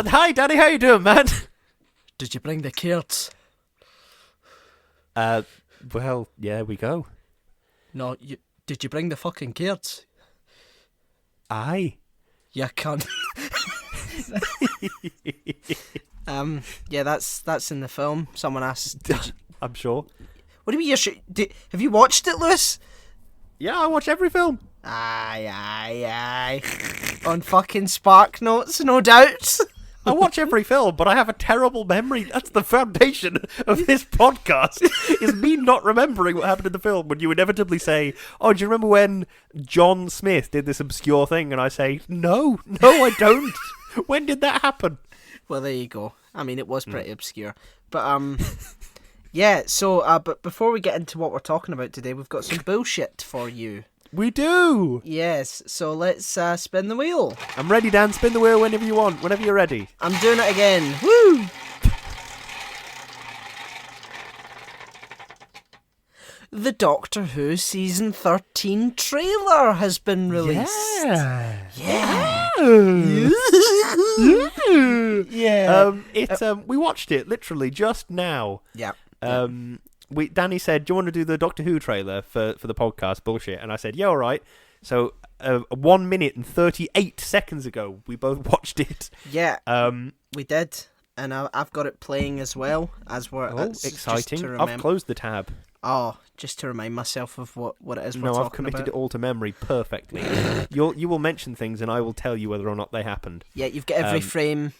Hi, Danny. How you doing, man? Did you bring the kids? Well, yeah, we go. No, did you bring the fucking kids? Aye. You cunt. Yeah, that's in the film. Someone asked. I'm sure. What do you mean? Have you watched it, Lewis? Yeah, I watch every film. Aye. On fucking Spark Notes, no doubt. I watch every film, but I have a terrible memory. That's the foundation of this podcast, is me not remembering what happened in the film when you inevitably say, oh, do you remember when John Smith did this obscure thing? And I say, no, I don't. When did that happen? Well, there you go. I mean, it was pretty obscure. But, yeah, so, but before we get into what we're talking about today, we've got some bullshit for you. We do! Yes, so let's spin the wheel. I'm ready, Dan. Spin the wheel whenever you want, whenever you're ready. I'm doing it again. Woo! The Doctor Who Season 13 trailer has been released. Yeah. We watched it literally just now. Yeah. Danny said, do you want to do the Doctor Who trailer for the podcast? Bullshit. And I said, yeah, all right. So 1 minute and 38 seconds ago, we both watched it. Yeah, we did. And I've got it playing as well. As we're exciting. I've closed the tab. Oh, just to remind myself of what it is we're talking about. No, I've committed it all to memory perfectly. You will mention things and I will tell you whether or not they happened. Yeah, you've got every frame,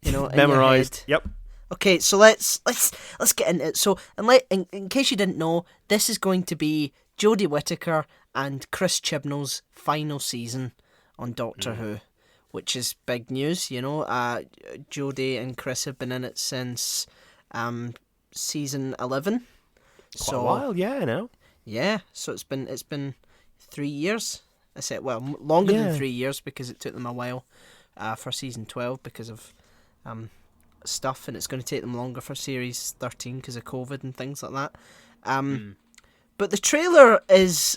memorized. In your head. Yep. Okay, so let's get into it. So, in case you didn't know, this is going to be Jodie Whittaker and Chris Chibnall's final season on Doctor Who, which is big news. Jodie and Chris have been in it since season 11. Quite a while, yeah, now. Yeah, so it's been 3 years. I said, well, longer than 3 years because it took them a while for season 12 because of stuff, and it's going to take them longer for series 13 because of COVID and things like that. But the trailer is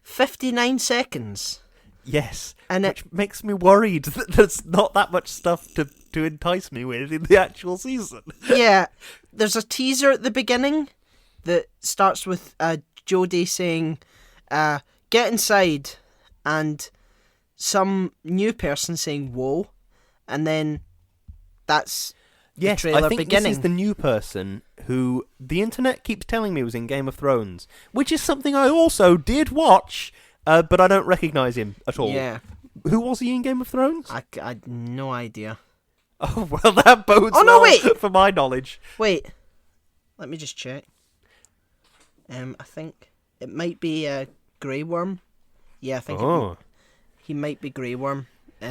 59 seconds. Yes, and which makes me worried that there's not that much stuff to entice me with in the actual season. Yeah, there's a teaser at the beginning that starts with Jodie saying, get inside, and some new person saying, whoa, and then that's the trailer I think beginning. This is the new person who the internet keeps telling me was in Game of Thrones, which is something I also did watch, but I don't recognise him at all. Yeah. Who was he in Game of Thrones? I had no idea. Oh, well, that bodes for my knowledge. Wait, let me just check. I think it might be Grey Worm. Yeah, I think he might be Grey Worm.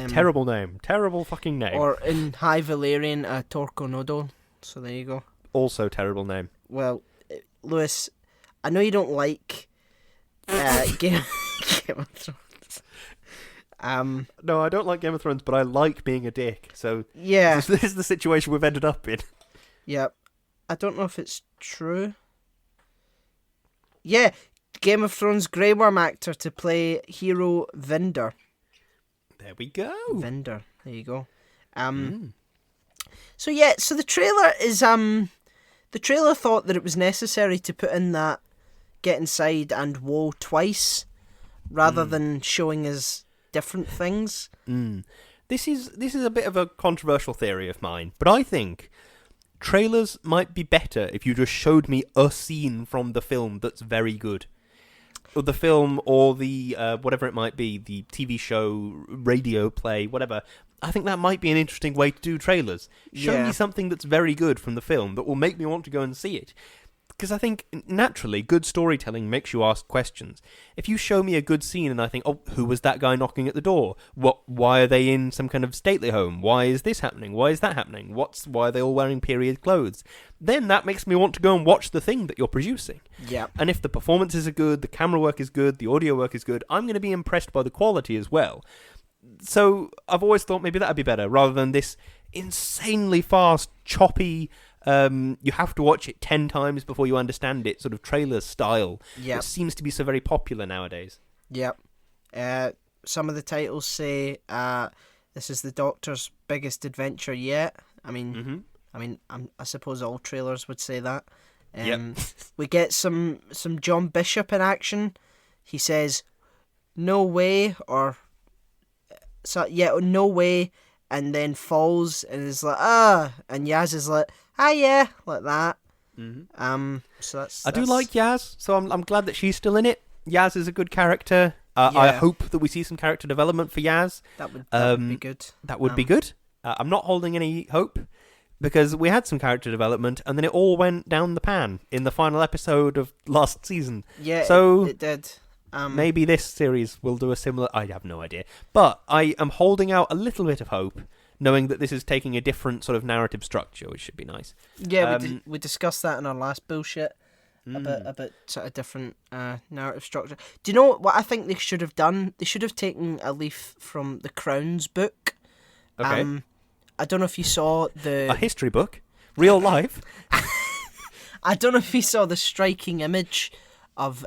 Terrible name. Terrible fucking name. Or in High Valyrian, Torco Nodo. So there you go. Also terrible name. Well, Lewis, I know you don't like Game of Thrones. No, I don't like Game of Thrones, but I like being a dick. So yeah, this is the situation we've ended up in. Yeah, I don't know if it's true. Yeah, Game of Thrones Grey Worm actor to play Hero Vinder. There we go. Vinder. There you go. So yeah, so the trailer is the trailer thought that it was necessary to put in that get inside and whoa twice rather than showing us different things. This is a bit of a controversial theory of mine, but I think trailers might be better if you just showed me a scene from the film that's very good. Or the film, or the whatever it might be, the TV show, radio play, whatever. I think that might be an interesting way to do trailers. Show me something that's very good from the film that will make me want to go and see it. Because I think, naturally, good storytelling makes you ask questions. If you show me a good scene and I think, oh, who was that guy knocking at the door? Why are they in some kind of stately home? Why is this happening? Why is that happening? Why are they all wearing period clothes? Then that makes me want to go and watch the thing that you're producing. Yeah. And if the performances are good, the camera work is good, the audio work is good, I'm going to be impressed by the quality as well. So I've always thought maybe that would be better, rather than this insanely fast, choppy, you have to watch it 10 times before you understand it, sort of trailer style. Yep. It seems to be so very popular nowadays. Yep. Some of the titles say This is the Doctor's biggest adventure yet. I mean, Mm-hmm. I suppose all trailers would say that. Yep. We get some John Bishop in action. He says, "No way," or no way, and then falls and is like, and Yaz is like, yeah, like that. Mm-hmm. So that's. I do like Yaz, so I'm glad that she's still in it. Yaz is a good character. I hope that we see some character development for Yaz. That would be good. That would be good. I'm not holding any hope, because we had some character development and then it all went down the pan in the final episode of last season. Yeah, so it did. Maybe this series will do a similar... I have no idea. But I am holding out a little bit of hope, knowing that this is taking a different sort of narrative structure, which should be nice. Yeah, we discussed that in our last bullshit. A bit sort of different narrative structure. Do you know what I think they should have done? They should have taken a leaf from the Crown's book. Okay. I don't know if you saw a history book, real life. I don't know if you saw the striking image of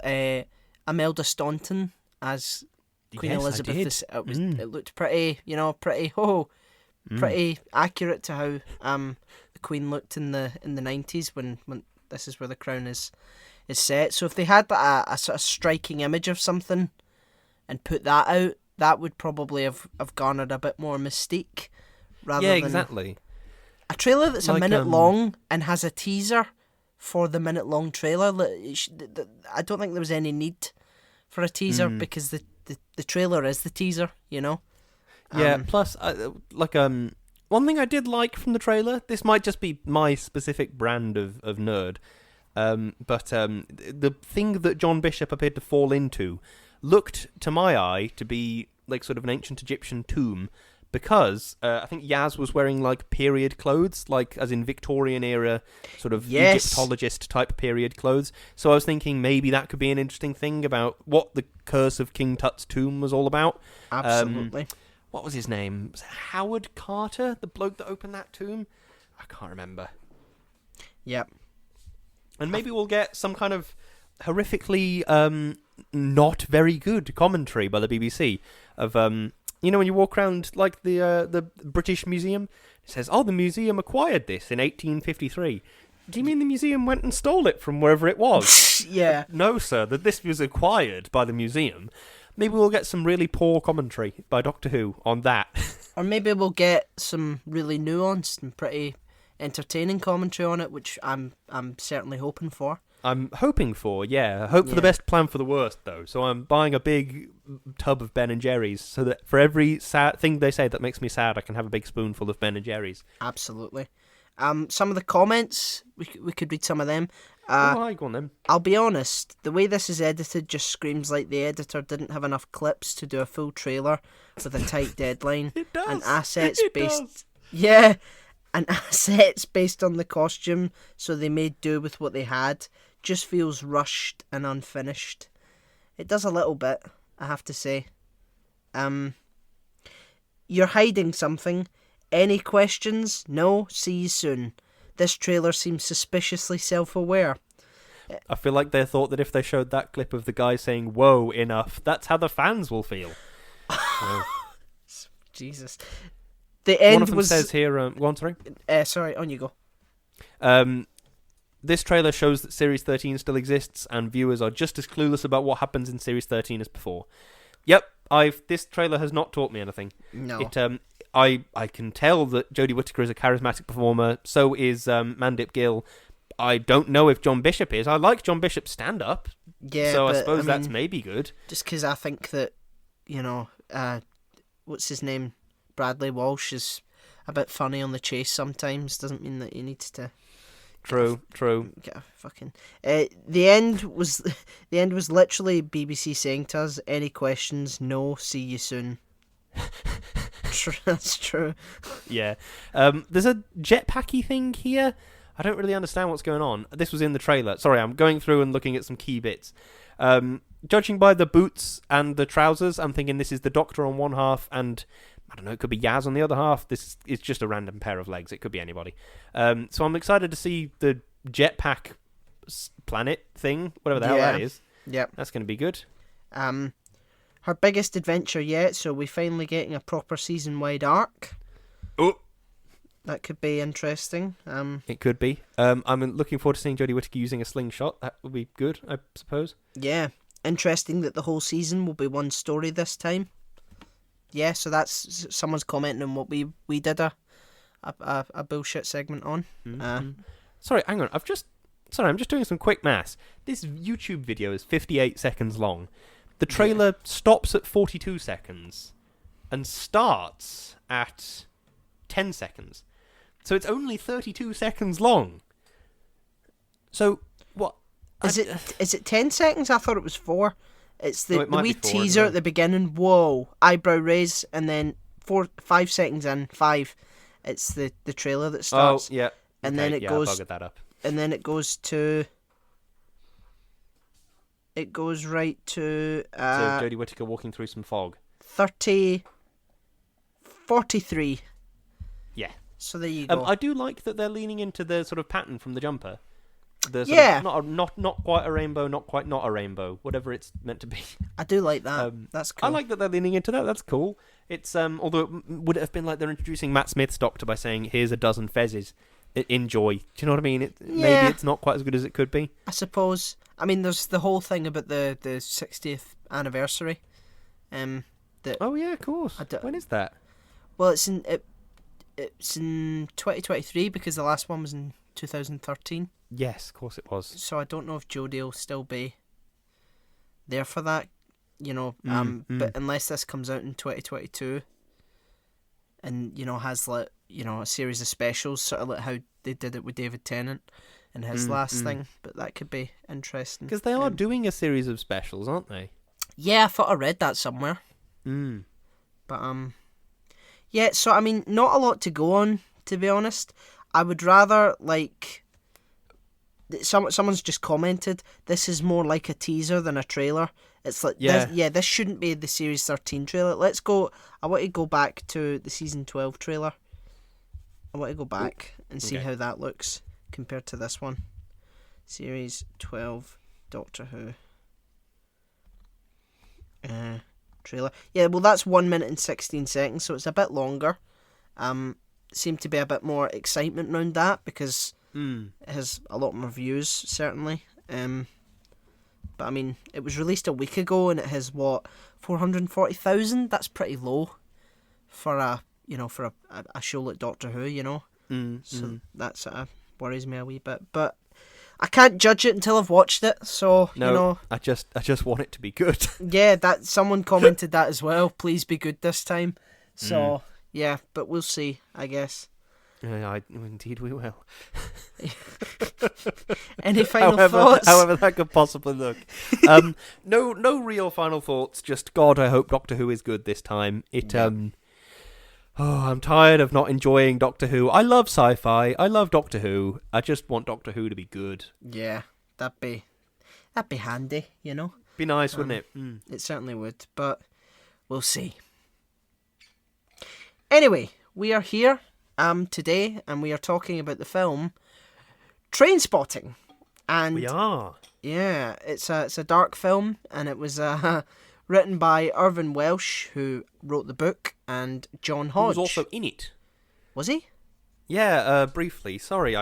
Imelda Staunton as Queen Elizabeth. It looked pretty, pretty accurate to how the Queen looked in the 90s when this is where the Crown is set. So if they had a sort of striking image of something and put that out, that would probably have garnered a bit more mystique. Rather than exactly. A trailer that's a minute long and has a teaser for the minute-long trailer. I don't think there was any need for a teaser because the trailer is the teaser, you know? Yeah, plus, one thing I did like from the trailer, this might just be my specific brand of nerd, but the thing that John Bishop appeared to fall into looked, to my eye, to be like sort of an ancient Egyptian tomb, because I think Yaz was wearing like period clothes, like as in Victorian era sort of Egyptologist type period clothes. So I was thinking maybe that could be an interesting thing about what the curse of King Tut's tomb was all about. Absolutely. What was his name? Was it Howard Carter, the bloke that opened that tomb? I can't remember. Yep. And maybe we'll get some kind of horrifically not very good commentary by the BBC of when you walk around like the British Museum, it says, the museum acquired this in 1853. Do you mean the museum went and stole it from wherever it was? Yeah. No, sir, that this was acquired by the museum. Maybe we'll get some really poor commentary by Doctor Who on that. Or maybe we'll get some really nuanced and pretty entertaining commentary on it, which I'm certainly hoping for. I'm hoping for, yeah. Hope for the best, plan for the worst, though. So I'm buying a big tub of Ben & Jerry's so that for every sad thing they say that makes me sad, I can have a big spoonful of Ben & Jerry's. Absolutely. Some of the comments, we could read some of them. Go on then. I'll be honest, the way this is edited just screams like the editor didn't have enough clips to do a full trailer with a tight deadline. It does. And assets it based... Does. Yeah, and assets based on the costume, so they made do with what they had. Just feels rushed and unfinished. It does a little bit, I have to say. You're hiding something. Any questions? No? See you soon. This trailer seems suspiciously self-aware. I feel like they thought that if they showed that clip of the guy saying "whoa" enough, that's how the fans will feel. Jesus. The end One of them was... says here... go on, sorry. Sorry, on you go. This trailer shows that Series 13 still exists, and viewers are just as clueless about what happens in Series 13 as before. Yep, this trailer has not taught me anything. No. I can tell that Jodie Whittaker is a charismatic performer, so is Mandip Gill. I don't know if John Bishop is. I like John Bishop's stand-up, so I suppose that's maybe good. Just because I think that, what's his name? Bradley Walsh is a bit funny on the chase sometimes, doesn't mean that he needs to... True. Get a fucking... The end was literally BBC saying to us, any questions? No, see you soon. That's true. Yeah. There's a jetpacky thing here. I don't really understand what's going on. This was in the trailer. Sorry, I'm going through and looking at some key bits. Judging by the boots and the trousers, I'm thinking this is the Doctor on one half and... I don't know, it could be Yaz on the other half. This is just a random pair of legs. It could be anybody. So I'm excited to see the jetpack planet thing, whatever the hell that is. Yep. That's going to be good. her biggest adventure yet, so we're finally getting a proper season-wide arc. Oh, That could be interesting. it could be. I'm looking forward to seeing Jodie Whittaker using a slingshot. That would be good, I suppose. Yeah, interesting that the whole season will be one story this time. Yeah, so that's someone's commenting on what we did a bullshit segment on. Sorry, hang on. I'm just doing some quick maths. This YouTube video is 58 seconds long. The trailer stops at 42 seconds and starts at 10 seconds. So it's only 32 seconds long. So what Is it 10 seconds? I thought it was 4. It's the wee 4, teaser at the beginning. Whoa, eyebrow raise, and then 5 seconds in 5. It's the trailer that starts. Oh yeah, and then it goes. I buggered that up. And then it goes to. It goes right to. So Jodie Whittaker walking through some fog. 43. Yeah. So there you go. I do like that they're leaning into the sort of pattern from the jumper. The sort of not quite a rainbow, not quite not a rainbow, whatever it's meant to be. I do like that. That's cool. I like that they're leaning into that. That's cool. It's although would it have been like they're introducing Matt Smith's Doctor by saying here's a dozen fezzes, enjoy. Do you know what I mean? Maybe it's not quite as good as it could be. I suppose. I mean, there's the whole thing about the 60th anniversary. Oh yeah, of course. When is that? Well, it's in 2023 because the last one was in 2013. Yes, of course it was. So I don't know if Jodie will still be there for that, but unless this comes out in 2022 and, has like, a series of specials, sort of like how they did it with David Tennant and his last thing, but that could be interesting. Because they are doing a series of specials, aren't they? Yeah, I thought I read that somewhere. But, yeah, so, I mean, not a lot to go on, to be honest. I would rather, like... Someone's just commented, this is more like a teaser than a trailer. It's like, this shouldn't be the Series 13 trailer. Let's go... I want to go back to the Season 12 trailer. I want to go back and see how that looks compared to this one. Series 12 Doctor Who. Trailer. Yeah, well, that's 1 minute and 16 seconds, so it's a bit longer. Seemed to be a bit more excitement around that because it has a lot more views, certainly. But I mean, it was released a week ago and it has 440,000. That's pretty low for a show like Doctor Who, So that sort of worries me a wee bit. But I can't judge it until I've watched it, so I just want it to be good. Yeah, that someone commented that as well. Please be good this time. So yeah, but we'll see, I guess. Indeed we will. Any final thoughts? However that could possibly look. No real final thoughts. Just God, I hope Doctor Who is good this time. I'm tired of not enjoying Doctor Who. I love sci-fi. I love Doctor Who. I just want Doctor Who to be good. Yeah, that'd be handy, Be nice, wouldn't it? It certainly would, but we'll see. Anyway, we are here today, and we are talking about the film Trainspotting. And we are. Yeah, it's a dark film, and it was written by Irvine Welsh, who wrote the book, and John Hodge. Who was also in it. Was he? Yeah, briefly. Sorry,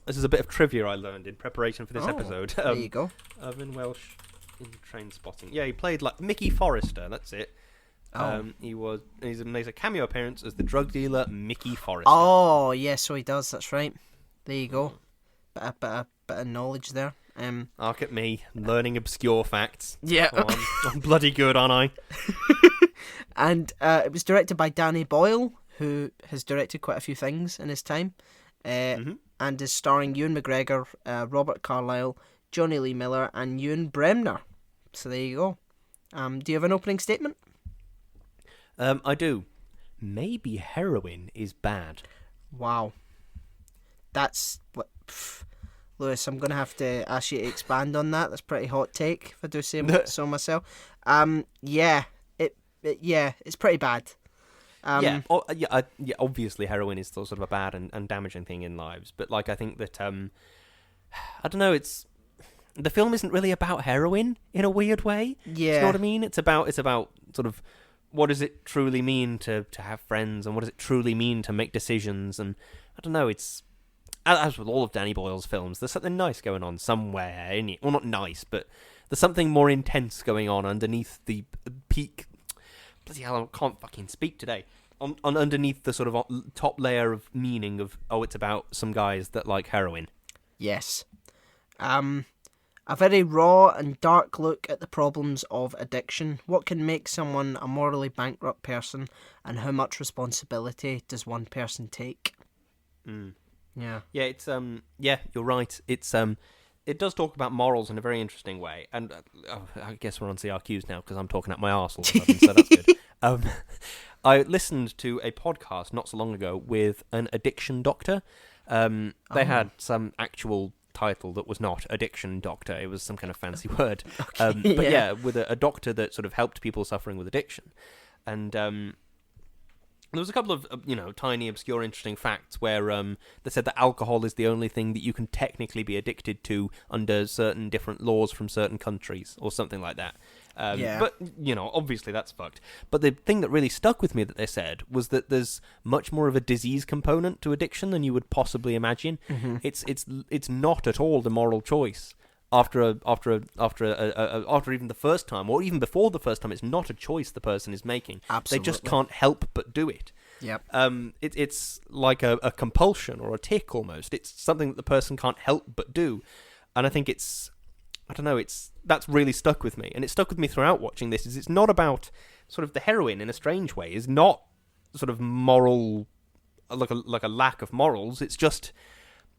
this is a bit of trivia I learned in preparation for this episode. There you go. Irvine Welsh in Trainspotting. Yeah, he played like Mickey Forrester. That's it. He's made a cameo appearance as the drug dealer Mickey Forrester. Oh, yeah, so he does. That's right. There you go. Bit of knowledge there. Look at me learning obscure facts. Yeah, I'm bloody good, aren't I? And it was directed by Danny Boyle, who has directed quite a few things in his time, and is starring Ewan McGregor, Robert Carlyle, Johnny Lee Miller, and Ewan Bremner. So there you go. Do you have an opening statement? I do. Maybe heroin is bad. Wow. That's what... Lewis, I'm going to have to ask you to expand on that. That's a pretty hot take, if I do say so myself. Yeah, it's pretty bad. Obviously heroin is still sort of a bad and damaging thing in lives, but like I think that I don't know, the film isn't really about heroin in a weird way. Yeah. Do you know what I mean? It's about sort of what does it truly mean to have friends, and what does it truly mean to make decisions, and I don't know, it's, as with all of Danny Boyle's films, there's something nice going on somewhere in it. Well, not nice, but there's something more intense going on underneath the peak. Bloody hell, I can't fucking speak today. On underneath the sort of top layer of meaning of, it's about some guys that like heroin. Yes. A very raw and dark look at the problems of addiction. What can make someone a morally bankrupt person, and how much responsibility does one person take? Yeah. Yeah, it's you're right. It's it does talk about morals in a very interesting way, and I guess we're on CRQs now because I'm talking at my arse all of a sudden, so that's good. I listened to a podcast not so long ago with an addiction doctor. They had some actual title that was not addiction doctor. It was some kind of fancy word. Okay, but yeah, with a doctor that sort of helped people suffering with addiction. And there was a couple of tiny, obscure, interesting facts where they said that alcohol is the only thing that you can technically be addicted to under certain different laws from certain countries or something like that. But, obviously that's fucked. But the thing that really stuck with me that they said was that there's much more of a disease component to addiction than you would possibly imagine. Mm-hmm. It's not at all the moral choice. After even the first time, or even before the first time, it's not a choice the person is making. Absolutely. They just can't help but do it. Yep. It's like a compulsion or a tick almost. It's something that the person can't help but do. And I think that's really stuck with me. And it stuck with me throughout watching this. It's not about sort of the heroin in a strange way. It's not sort of moral, like a lack of morals. It's just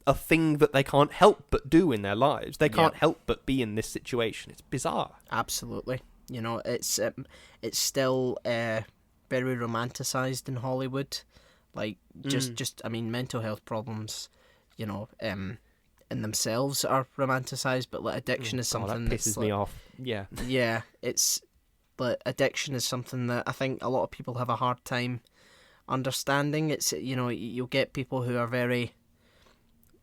a thing that they can't help but do in their lives. They can't help but be in this situation. It's bizarre. Absolutely. It's still very romanticized in Hollywood. Like, mental health problems, in themselves are romanticized, but like addiction is something that pisses me off. Yeah. Yeah, but addiction is something that I think a lot of people have a hard time understanding. It's, you'll get people who are very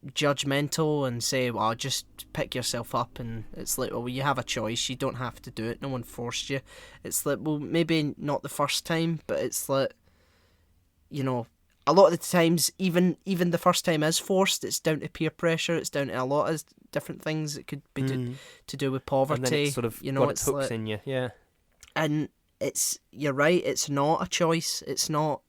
judgmental and say, well, just pick yourself up, and it's like, well, you have a choice, you don't have to do it, no one forced you. It's like, well, maybe not the first time, but it's like, a lot of the times, even the first time is forced. It's down to peer pressure, it's down to a lot of different things. It could be to do with poverty, and then it's sort of got its hooks in you. Yeah. And you're right, it's not a choice. It's not,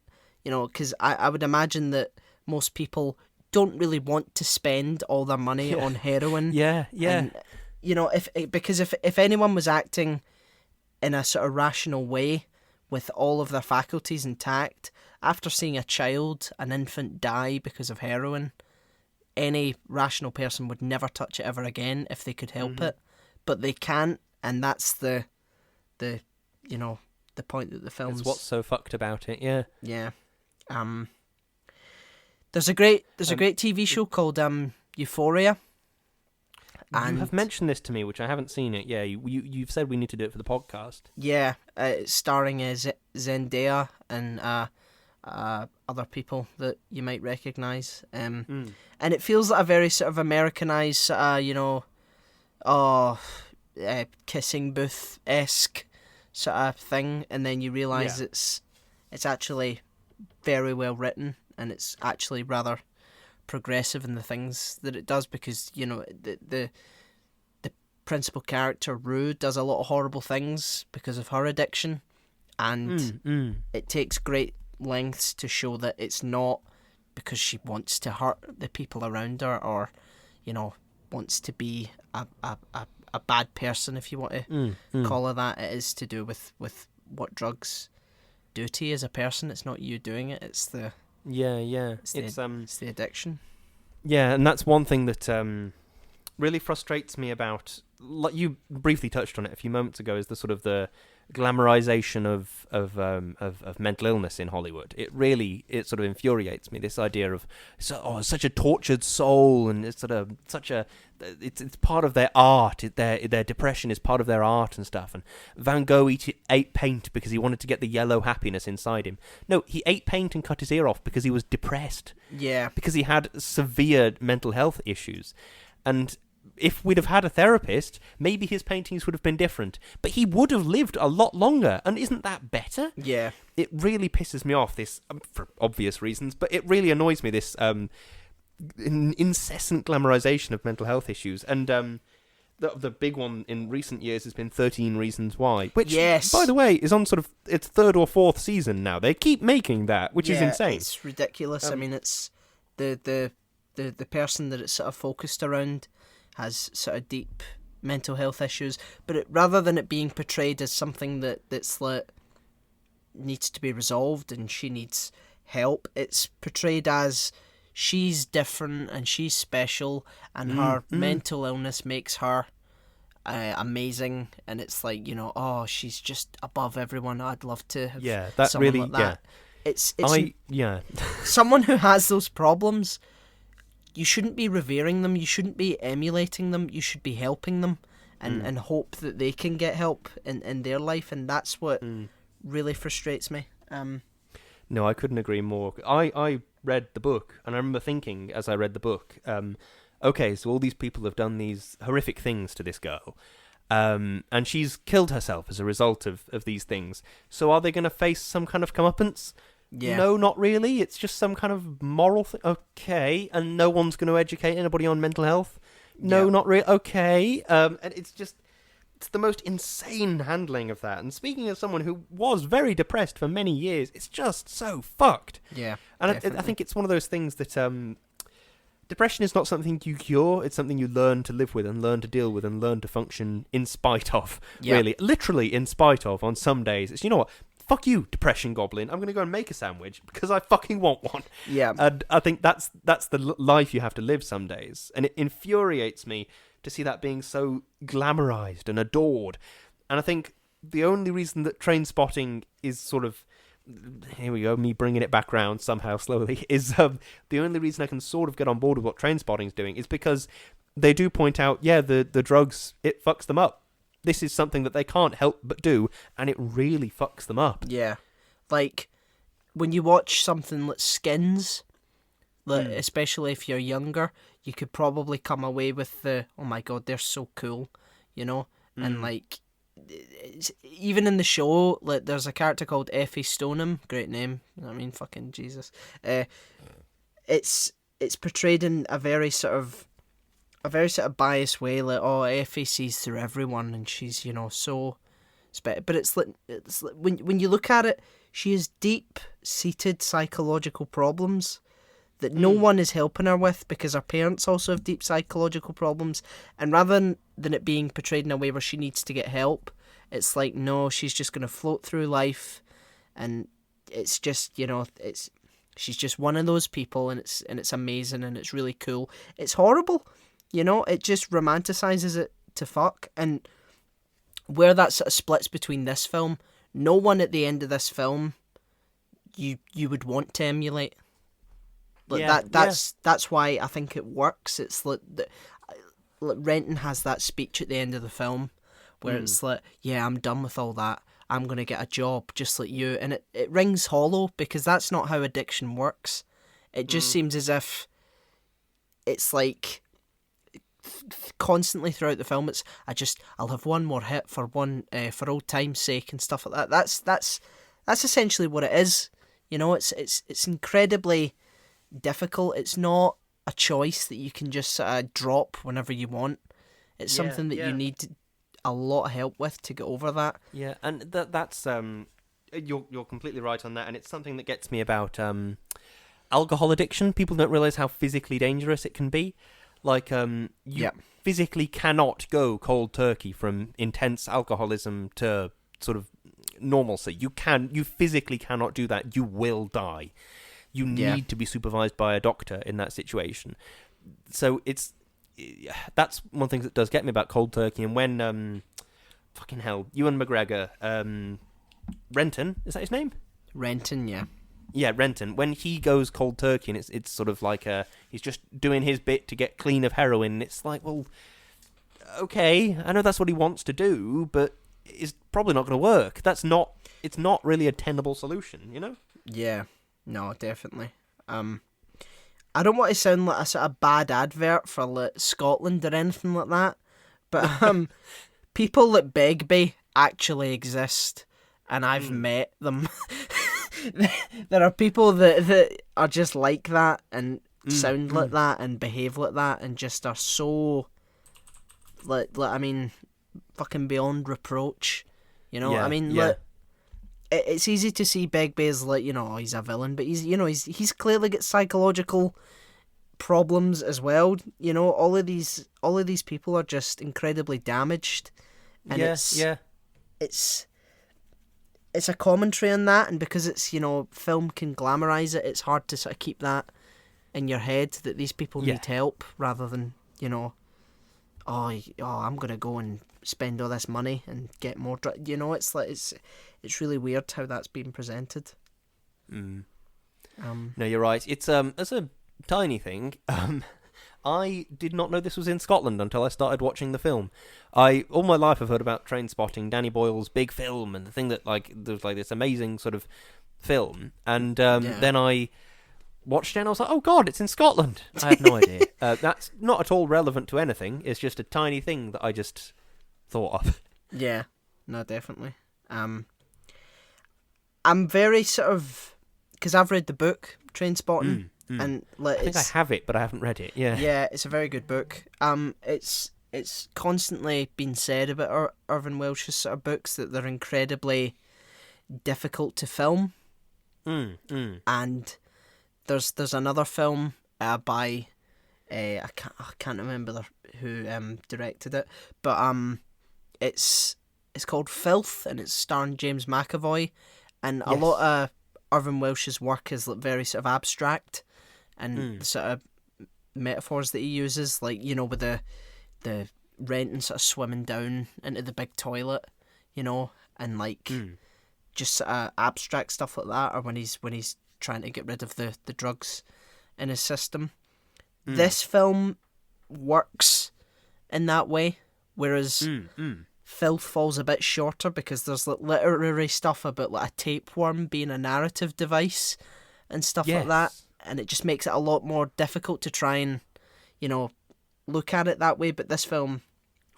because I would imagine that most people don't really want to spend all their money on heroin. Yeah. And, if anyone was acting in a sort of rational way with all of their faculties intact, after seeing an infant die because of heroin, any rational person would never touch it ever again if they could help it. But they can't, and that's the point that the film's... It's what's so fucked about it, yeah. Yeah. There's a great TV show called Euphoria. And you have mentioned this to me, which I haven't seen it. Yeah, you've said we need to do it for the podcast. Yeah, it's starring Zendaya and other people that you might recognise. And it feels like a very sort of Americanised, kissing booth-esque sort of thing, and then you realise it's actually very well written, and it's actually rather progressive in the things that it does, because the principal character Rue does a lot of horrible things because of her addiction, and it takes great lengths to show that it's not because she wants to hurt the people around her, or wants to be a bad person, if you want to call her that. It is to do with what drugs do to you as a person. It's not you doing it, it's the it's the addiction. Yeah, and that's one thing that really frustrates me about, like you briefly touched on it a few moments ago, is the sort of the glamorization of mental illness in Hollywood. It sort of infuriates me, this idea of such a tortured soul, and it's it's part of their art. Their depression is part of their art and stuff. And Van Gogh ate paint because he wanted to get the yellow happiness inside him. No, he ate paint and cut his ear off because he was depressed. Yeah, because he had severe mental health issues, and if we'd have had a therapist, maybe his paintings would have been different. But he would have lived a lot longer, and isn't that better? Yeah. It really pisses me off, this, for obvious reasons, but it really annoys me, this incessant glamorization of mental health issues. And the big one in recent years has been 13 Reasons Why, which, by the way, is on sort of its 3rd or 4th season now. They keep making that, which is insane. It's ridiculous. I mean, it's the person that it's sort of focused around has sort of deep mental health issues, but rather than it being portrayed as something that's like needs to be resolved and she needs help, it's portrayed as she's different and she's special, and her mental illness makes her amazing, and it's like, you know, oh, she's just above everyone. I'd love to have that someone really, like that. It's someone who has those problems, you shouldn't be revering them, you shouldn't be emulating them, you should be helping them and hope that they can get help in their life, and that's what really frustrates me. No, I couldn't agree more. I read the book, and I remember thinking as I read the book, okay, so all these people have done these horrific things to this girl, and she's killed herself as a result of these things. So are they going to face some kind of comeuppance? Yeah. No, not really. It's just some kind of moral thing. Okay, and no one's going to educate anybody on mental health? No, not really. Okay, and it's the most insane handling of that. And speaking of someone who was very depressed for many years, it's just so fucked. Yeah, and I think it's one of those things that depression is not something you cure. It's something you learn to live with and learn to deal with and learn to function in spite of. Yeah. Really, literally in spite of. On some days, it's, you know what? Fuck you, depression goblin. I'm going to go and make a sandwich because I fucking want one. Yeah. And I think that's the life you have to live some days. And it infuriates me to see that being so glamorized and adored. And I think the only reason that Trainspotting is sort of, here we go, me bringing it back round somehow slowly, is the only reason I can sort of get on board with what Trainspotting's doing is because they do point out, the drugs, it fucks them up. This is something that they can't help but do, and it really fucks them up. Yeah. Like, when you watch something like Skins, especially if you're younger, you could probably come away with the, oh my god, they're so cool, you know? And, like, even in the show, like, there's a character called Effie Stoneham, great name, I mean, fucking Jesus. It's portrayed in a very sort of biased way, like, oh, Effie sees through everyone and she's, you know, so but it's like when you look at it, she has deep-seated psychological problems that no one is helping her with, because her parents also have deep psychological problems, and rather than it being portrayed in a way where she needs to get help, it's like, no, she's just going to float through life, and it's just, you know, she's just one of those people, and it's amazing, and it's really cool. It's horrible. You know, it just romanticizes it to fuck. And where that sort of splits between this film, no one at the end of this film you would want to emulate. Like that's why I think it works. It's like Renton has that speech at the end of the film where it's like, yeah, I'm done with all that. I'm going to get a job just like you. And it rings hollow, because that's not how addiction works. It just seems as if it's like, constantly throughout the film, it's I'll have one more hit for for old time's sake and stuff like that. That's essentially what it is. You know, it's incredibly difficult. It's not a choice that you can just sort of drop whenever you want. It's something that you need a lot of help with to get over that. Yeah, and that's you're completely right on that, and it's something that gets me about alcohol addiction. People don't realize how physically dangerous it can be. Like, you physically cannot go cold turkey from intense alcoholism to sort of normalcy. You physically cannot do that. You will die. You need to be supervised by a doctor in that situation. So that's one thing that does get me about cold turkey. And when, fucking hell, Ewan McGregor, Renton, is that his name? Renton, yeah. Yeah, Renton. When he goes cold turkey, and it's sort of like he's just doing his bit to get clean of heroin. It's like, well, okay, I know that's what he wants to do, but it's probably not going to work. It's not really a tenable solution, you know? Yeah, no, definitely. I don't want to sound like a sort of bad advert for like Scotland or anything like that, but people like Begbie actually exist, and I've met them. There are people that are just like that and sound like that and behave like that and just are so like I mean, fucking beyond reproach. You know, Yeah, I mean, yeah. like, it's easy to see Begbie as like, you know, he's a villain, but he's clearly got psychological problems as well. You know, all of these people are just incredibly damaged, and it's a commentary on that, and because it's, you know, film can glamorize it, it's hard to sort of keep that in your head that these people need help rather than, you know, I'm gonna go and spend all this money and get more you know, it's like it's really weird how that's being presented. No, you're right. It's a tiny thing. I did not know this was in Scotland until I started watching the film. All my life I've heard about Trainspotting, Danny Boyle's big film, and the thing that like there's like this amazing sort of film, and then I watched it and I was like, oh god, it's in Scotland. I had no idea. That's not at all relevant to anything. It's just a tiny thing that I just thought of. Yeah, no, definitely. I'm very sort of, because I've read the book Trainspotting. And like, I think I have it, but I haven't read it. Yeah, it's a very good book. It's constantly been said about Irvine Welsh's sort of books that they're incredibly difficult to film. And there's another film by I can't remember who directed it, but it's called Filth, and it's starring James McAvoy, and a lot of Irvine Welsh's work is like very sort of abstract. And the sort of metaphors that he uses, like, you know, with the Renton sort of swimming down into the big toilet, you know, and like just sort of abstract stuff like that, or when he's trying to get rid of the drugs in his system. This film works in that way, whereas Filth falls a bit shorter because there's like literary stuff about like a tapeworm being a narrative device and stuff like that. And it just makes it a lot more difficult to try and, you know, look at it that way. But this film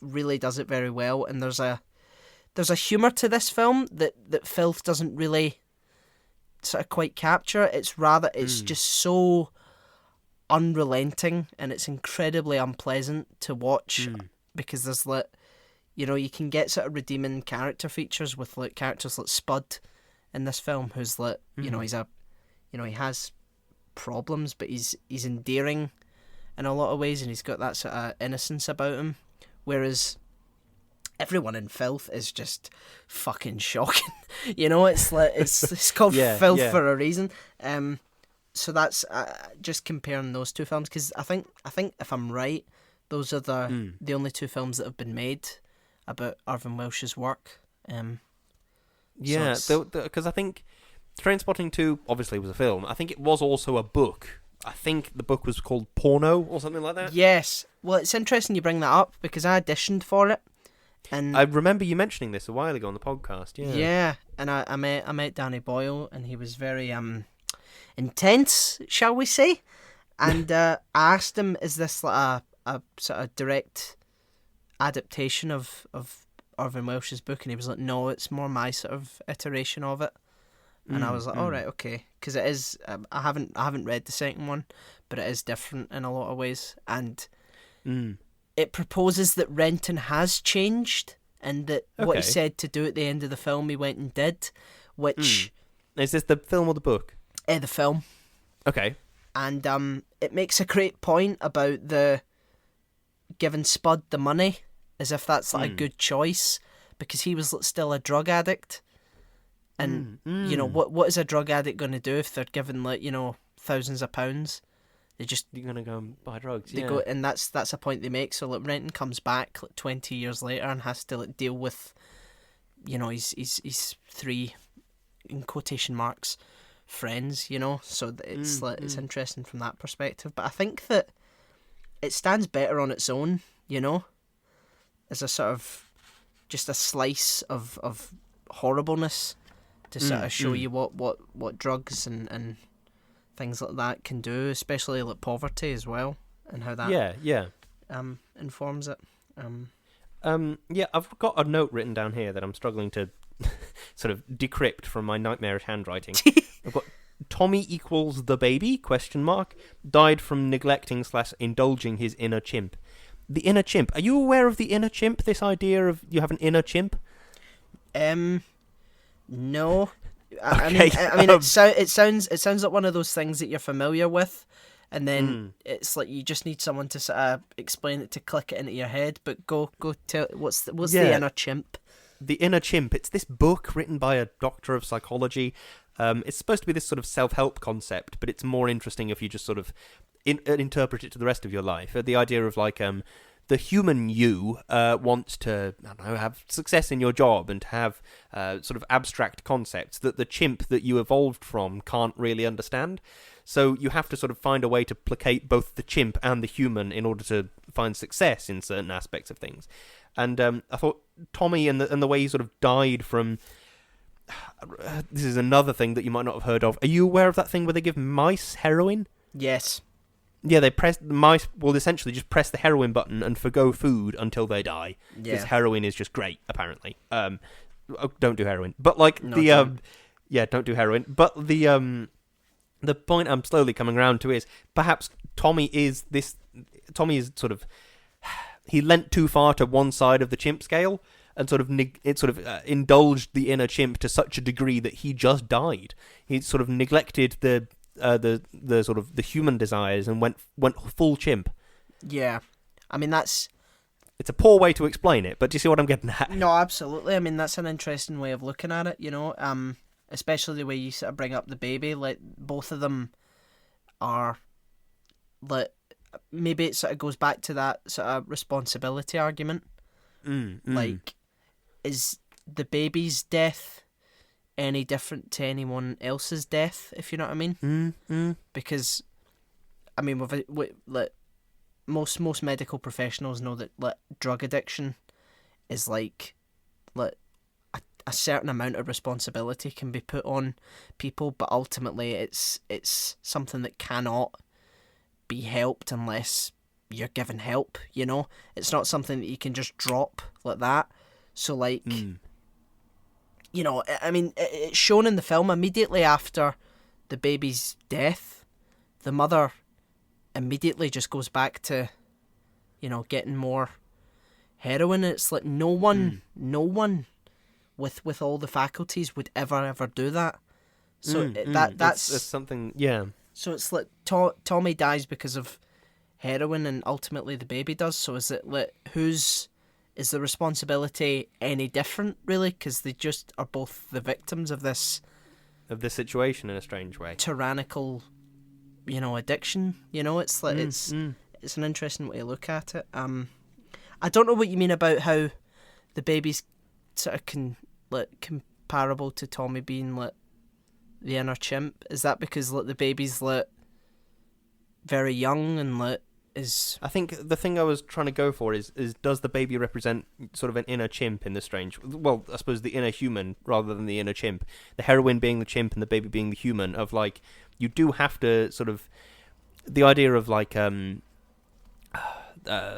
really does it very well, and there's a humour to this film that Filth doesn't really sort of quite capture. It's just so unrelenting, and it's incredibly unpleasant to watch because there's like, you know, you can get sort of redeeming character features with like characters like Spud in this film, who's like, you know, he has problems, but he's endearing in a lot of ways, and he's got that sort of innocence about him, whereas everyone in Filth is just fucking shocking. You know, it's like it's called Filth for a reason. So that's just comparing those two films, because I think if I'm right, those are the only two films that have been made about Irvine Welsh's work. Because I think Trainspotting 2 obviously was a film. I think it was also a book. I think the book was called Porno or something like that. Yes. Well, it's interesting you bring that up because I auditioned for it, and I remember you mentioning this a while ago on the podcast. Yeah, and I met Danny Boyle, and he was very intense, shall we say? And I asked him, "Is this like a sort of direct adaptation of Irvine Welsh's book?" And he was like, "No, it's more my sort of iteration of it." And I was like, all right, okay, because it is. I haven't read the second one, but it is different in a lot of ways, and it proposes that Renton has changed, and that what he said to do at the end of the film, he went and did, which is this the film or the book? The film. Okay. And it makes a great point about the giving Spud the money, as if that's like a good choice, because he was still a drug addict. And, you know, what is a drug addict going to do if they're given, like, you know, thousands of pounds? You're going to go and buy drugs, they go, and that's a point they make. So, like, Renton comes back, like, 20 years later and has to, like, deal with, you know, his three, in quotation marks, friends, you know? So it's, it's interesting from that perspective. But I think that it stands better on its own, you know? As a sort of, just a slice of horribleness to sort of show you what drugs and things like that can do, especially like poverty as well, and how that Yeah. informs it. Yeah, I've got a note written down here that I'm struggling to sort of decrypt from my nightmarish handwriting. I've got Tommy equals the baby, ? Died from neglecting/indulging his inner chimp. The inner chimp. Are you aware of the inner chimp? This idea of you have an inner chimp? No. Okay, I mean, it sounds like one of those things that you're familiar with, and then it's like you just need someone to sort of explain it, to click it into your head. But go tell what's the inner chimp? The Inner Chimp. It's this book written by a doctor of psychology. It's supposed to be this sort of self-help concept, but it's more interesting if you just sort of interpret it to the rest of your life. The idea of like the human you wants to, I don't know, have success in your job and to have sort of abstract concepts that the chimp that you evolved from can't really understand. So you have to sort of find a way to placate both the chimp and the human in order to find success in certain aspects of things. And I thought Tommy and the way he sort of died from... this is another thing that you might not have heard of. Are you aware of that thing where they give mice heroin? Yes. Yeah, the mice will essentially just press the heroin button and forgo food until they die. Because heroin is just great, apparently. Don't do heroin. But like don't do heroin. But the point I'm slowly coming around to is perhaps Tommy is sort of... he leant too far to one side of the chimp scale and sort of indulged the inner chimp to such a degree that he just died. He sort of neglected the sort of the human desires and went full chimp. Yeah, I mean it's a poor way to explain it, but do you see what I'm getting at? No, absolutely. I mean that's an interesting way of looking at it. You know, especially the way you sort of bring up the baby. Like both of them are like. Maybe it sort of goes back to that sort of responsibility argument. Like, is the baby's death any different to anyone else's death, if you know what I mean? Because, I mean, like most medical professionals know that like drug addiction is like a certain amount of responsibility can be put on people, but ultimately it's something that cannot be helped unless you're given help, you know? It's not something that you can just drop like that. So, like, you know, I mean, it's shown in the film immediately after the baby's death, the mother immediately just goes back to, you know, getting more heroin. It's like no one with all the faculties would ever do that. So that's something, yeah. So it's like Tommy dies because of heroin, and ultimately the baby does. So is it like is the responsibility any different, really? Because they just are both the victims of this situation in a strange way. Tyrannical, you know, addiction. You know, it's like it's an interesting way to look at it. I don't know what you mean about how the baby's sort of comparable to Tommy being like the inner chimp. Is that because like the baby's like very young and like is... I think the thing I was trying to go for is does the baby represent sort of an inner chimp in the strange... Well, I suppose the inner human rather than the inner chimp. The heroine being the chimp and the baby being the human, of like, you do have to sort of... The idea of like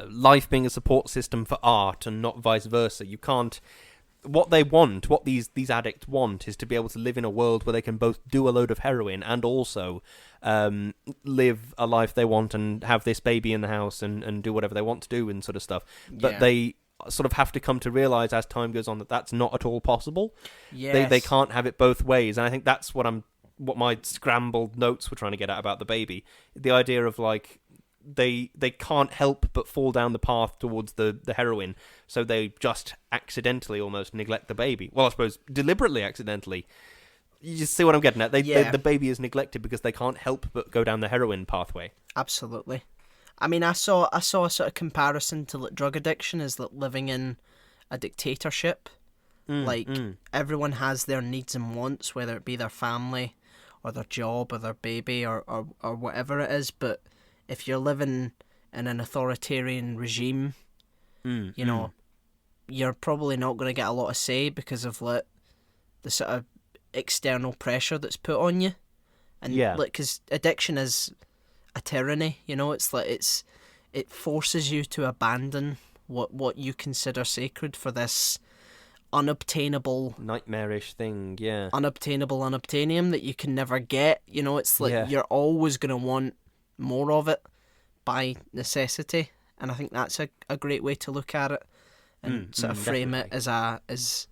life being a support system for art and not vice versa. You can't... What these addicts want is to be able to live in a world where they can both do a load of heroin and also live a life they want and have this baby in the house and do whatever they want to do and sort of stuff. But they sort of have to come to realise as time goes on that that's not at all possible. Yes. They can't have it both ways. And I think that's what my scrambled notes were trying to get at about the baby. The idea of like... They can't help but fall down the path towards the heroin, so they just accidentally almost neglect the baby. Well, I suppose deliberately accidentally. You just see what I'm getting at? The baby is neglected because they can't help but go down the heroin pathway. Absolutely. I mean, I saw a sort of comparison to like drug addiction as like living in a dictatorship. Everyone has their needs and wants, whether it be their family or their job or their baby or whatever it is, but if you're living in an authoritarian regime, you know, you're probably not going to get a lot of say because of like the sort of external pressure that's put on you. And Yeah. because addiction is a tyranny, you know, it's like it forces you to abandon what you consider sacred for this unobtainable Nightmarish thing, yeah. unobtainium that you can never get. You know, it's like Yeah. you're always going to want more of it by necessity, and I think that's a great way to look at it and sort of frame definitely. it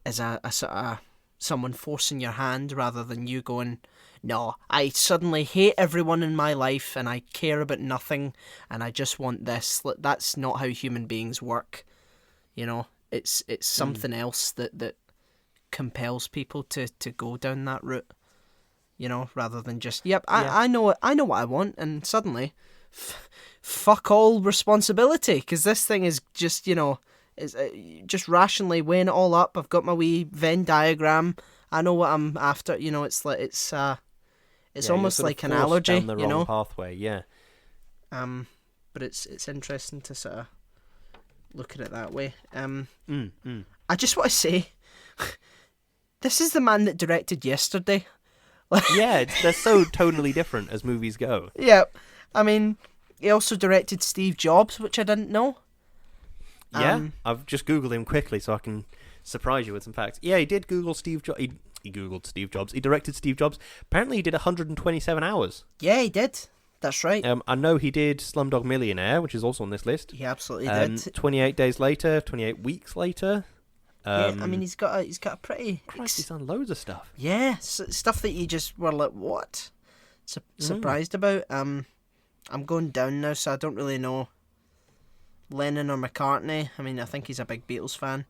as a sort of someone forcing your hand rather than you going, no, I suddenly hate everyone in my life and I care about nothing and I just want this. That's not how human beings work. You know, it's something else that compels people to go down that route. You know, rather than just, yep, I know what I want, and suddenly, fuck all responsibility, because this thing is just, you know, is just rationally weighing it all up. I've got my wee Venn diagram. I know what I'm after. You know, it's like it's almost like an allergy. Down the you wrong know, pathway, yeah. but it's interesting to sort of look at it that way. I just want to say, this is the man that directed Yesterday. Yeah, they're so totally different as movies go. Yeah, I mean, he also directed Steve Jobs, which I didn't know. Yeah, I've just Googled him quickly so I can surprise you with some facts. Yeah, he did Google Steve Jobs. He Googled Steve Jobs. He directed Steve Jobs. Apparently he did 127 hours. Yeah, he did. That's right. I know he did Slumdog Millionaire, which is also on this list. He absolutely did. 28 days later, 28 weeks later. Yeah, I mean, he's got a pretty... Christ, he's done loads of stuff. Yeah, stuff that you just were like, what? Surprised about. I'm going down now, so I don't really know Lennon or McCartney. I mean, I think he's a big Beatles fan.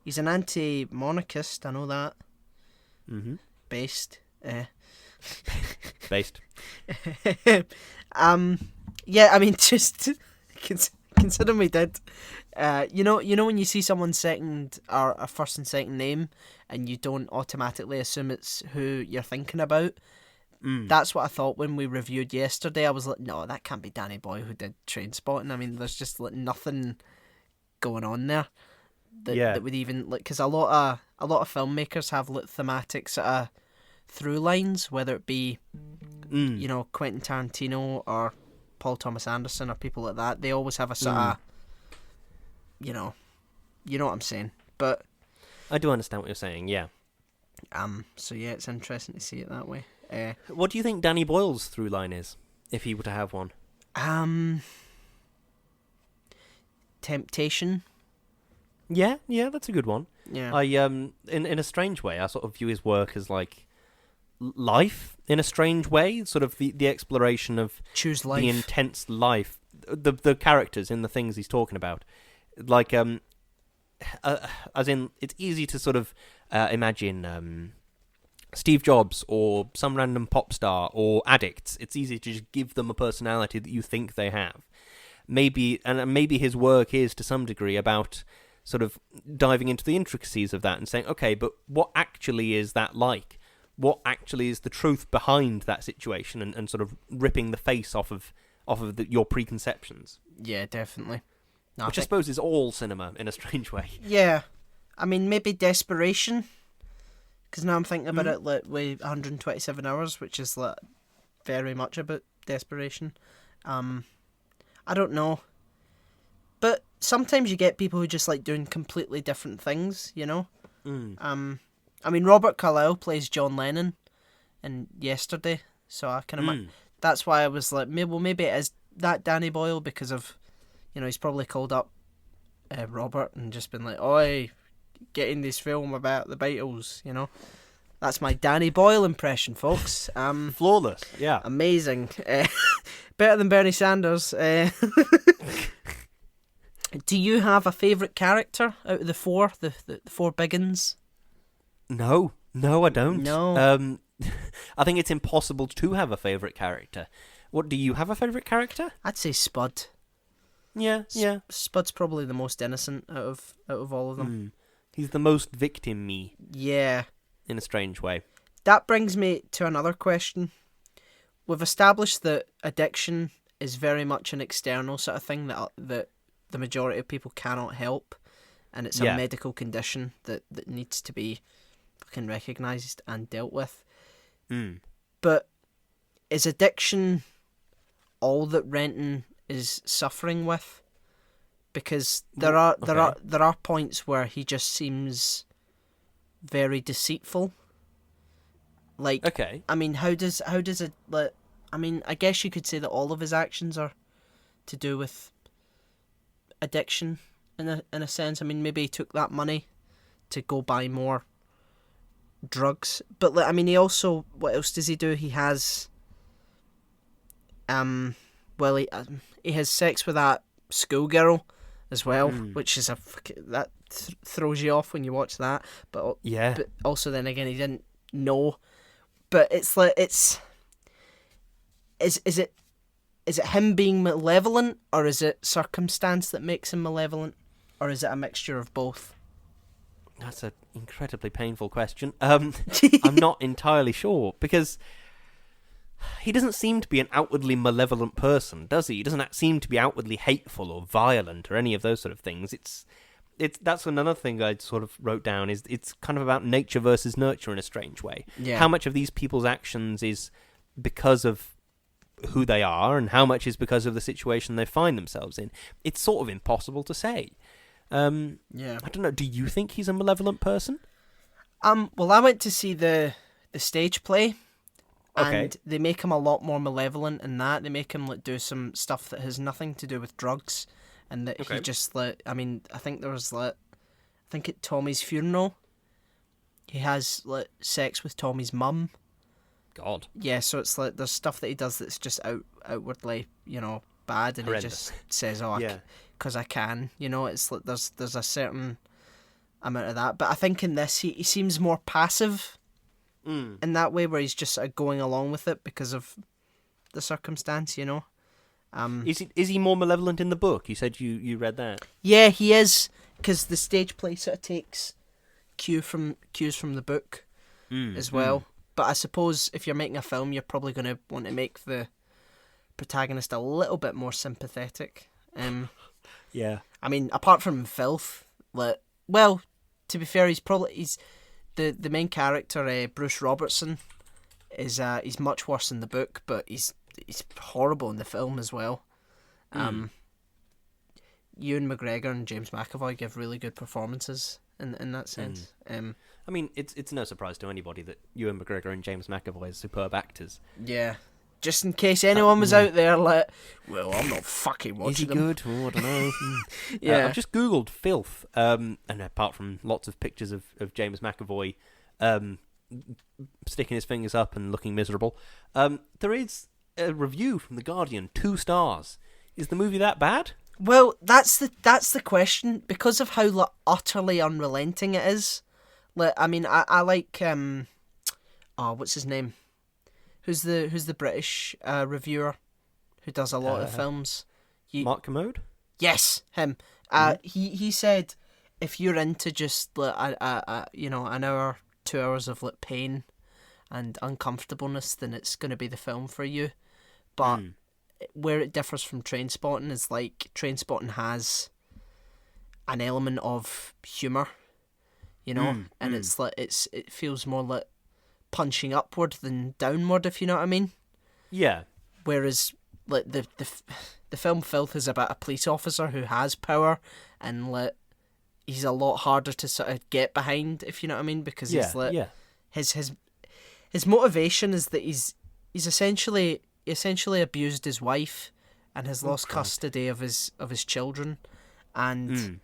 He's an anti-monarchist, I know that. Mm-hmm. Based. Based. Yeah, I mean, just considering we did. You know when you see someone's second or a first and second name, and you don't automatically assume it's who you're thinking about. That's what I thought when we reviewed Yesterday. I was like, no, that can't be Danny Boyle who did Trainspotting. I mean, there's just like nothing going on there that would even like, because a lot of filmmakers have like thematic sort of through lines, whether it be you know, Quentin Tarantino or Paul Thomas Anderson or people like that. They always have a sort of, you know what I'm saying. But I do understand what you're saying, yeah. So yeah, it's interesting to see it that way. What do you think Danny Boyle's through line is, if he were to have one? Temptation. Yeah, that's a good one. Yeah. I in a strange way, I sort of view his work as like life in a strange way, sort of the exploration of Choose life. the intense life, the characters in the things he's talking about, like as in it's easy to sort of imagine Steve Jobs or some random pop star or addicts. It's easy to just give them a personality that you think they have. Maybe his work is to some degree about sort of diving into the intricacies of that and saying, okay, but what actually is that like? What actually is the truth behind that situation, and sort of ripping the face off of your preconceptions. Yeah, definitely. No, Which I suppose is all cinema in a strange way. Yeah, I mean maybe desperation. Because now I'm thinking about it, like with 127 hours, which is like very much about desperation. I don't know, but sometimes you get people who just like doing completely different things, you know. I mean, Robert Carlyle plays John Lennon in Yesterday, so I kind of that's why I was like, maybe it is that Danny Boyle, because of, you know, he's probably called up Robert and just been like, oi, get in this film about the Beatles, you know. That's my Danny Boyle impression, folks. Flawless, yeah. Amazing. Better than Bernie Sanders. Do you have a favourite character out of the four big uns? No, I don't. No. I think it's impossible to have a favourite character. What, do you have a favourite character? I'd say Spud. Yeah. Spud's probably the most innocent out of all of them. He's the most victim-y. Yeah. In a strange way. That brings me to another question. We've established that addiction is very much an external sort of thing that the majority of people cannot help, and it's a medical condition that needs to be fucking recognised and dealt with. Mm. But is addiction all that Renton is suffering with? Because there are points where he just seems very deceitful. Like, Okay. I mean, how does it? Like, I mean, I guess you could say that all of his actions are to do with addiction in a sense. I mean, maybe he took that money to go buy more drugs, but like, I mean, he also, what else does he do? He has well, he has sex with that schoolgirl as well, which is that throws you off when you watch that. But Yeah. but also then again, he didn't know. But it's like is it him being malevolent, or is it circumstance that makes him malevolent, or is it a mixture of both? That's an incredibly painful question. I'm not entirely sure, because he doesn't seem to be an outwardly malevolent person, does he? He doesn't seem to be outwardly hateful or violent or any of those sort of things. That's another thing I sort of wrote down, is it's kind of about nature versus nurture in a strange way. Yeah. How much of these people's actions is because of who they are, and how much is because of the situation they find themselves in? It's sort of impossible to say. Yeah. I don't know. Do you think he's a malevolent person? Well, I went to see the stage play, Okay. and they make him a lot more malevolent in that. They make him do some stuff that has nothing to do with drugs, and that he just I mean, I think there was I think at Tommy's funeral, he has sex with Tommy's mum. God. Yeah, so it's there's stuff that he does that's just outwardly, bad, and Horrendous. he just says, "Oh, Yeah. because I can." It's there's a certain amount of that, but I think in this he seems more passive in that way, where he's just going along with it because of the circumstance. Is he more malevolent in the book? You said you read that. Yeah, he is, because the stage play sort of takes cues from the book as well. But I suppose if you're making a film, you're probably going to want to make the protagonist a little bit more sympathetic. Yeah. I mean, apart from filth, well, to be fair, he's the main character, Bruce Robertson, is he's much worse in the book, but he's horrible in the film as well. Ewan McGregor and James McAvoy give really good performances in that sense. I mean, it's no surprise to anybody that Ewan McGregor and James McAvoy are superb actors. Yeah. Just in case anyone was out there well, I'm not fucking watching Is he them. good? Oh, I don't know. Yeah. I've just Googled filth, and apart from lots of pictures of James McAvoy sticking his fingers up and looking miserable, there is a review from The Guardian, 2 stars. Is the movie that bad? Well, that's the question, because of how utterly unrelenting it is. I mean, I like what's his name? Who's the British reviewer who does a lot of films? Mark Commode? Yes, him. He said if you're into just an hour, 2 hours of pain and uncomfortableness, then it's going to be the film for you. But where it differs from Trainspotting is Trainspotting has an element of humour, and it feels more like punching upward than downward, if you know what I mean. Yeah. Whereas the film Filth is about a police officer who has power, and he's a lot harder to sort of get behind, if you know what I mean, because his motivation is that he's essentially abused his wife and has lost custody of his children, and